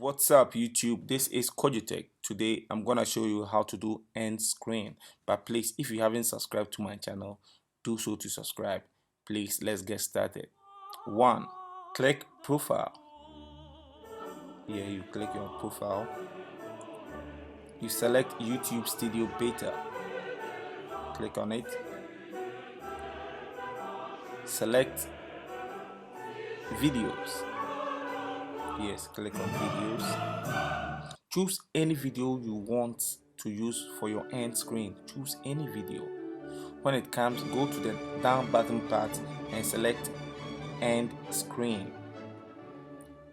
What's up YouTube? This is Kojitech. Today I'm gonna show you how to do end screen. But please, if you haven't subscribed to my channel, do so to subscribe. Please, let's get started. 1. Click profile. Here you click your profile. You select YouTube Studio Beta. Click on it. Select videos. Yes, click on videos. Choose any video you want to use for your end screen. Choose any video. When it comes, go to the down button part and select end screen.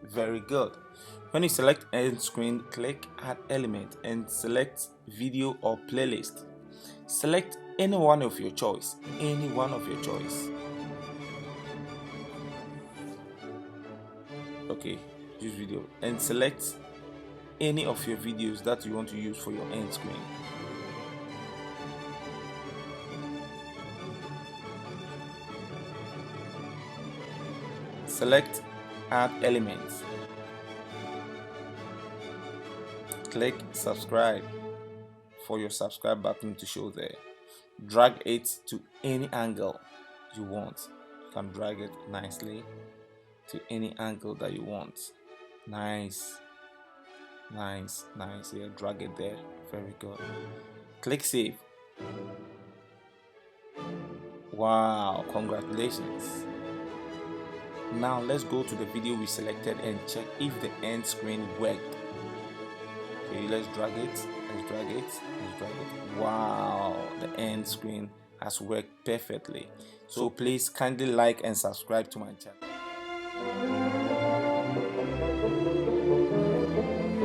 Very good. When you select end screen, click add element and select video or playlist. Select any one of your choice. Any one of your choice. Okay, use video and select any of your videos that you want to use for your end screen. Select add elements. Click subscribe for your subscribe button to show there. Drag it to any angle you want. You can drag it nicely to any angle that you want. Nice. Yeah, drag it there. Very good. Click save. Wow, congratulations. Now let's go to the video we selected and check if the end screen worked. Okay, let's drag it. Wow, the end screen has worked perfectly. So please kindly like and subscribe to my channel.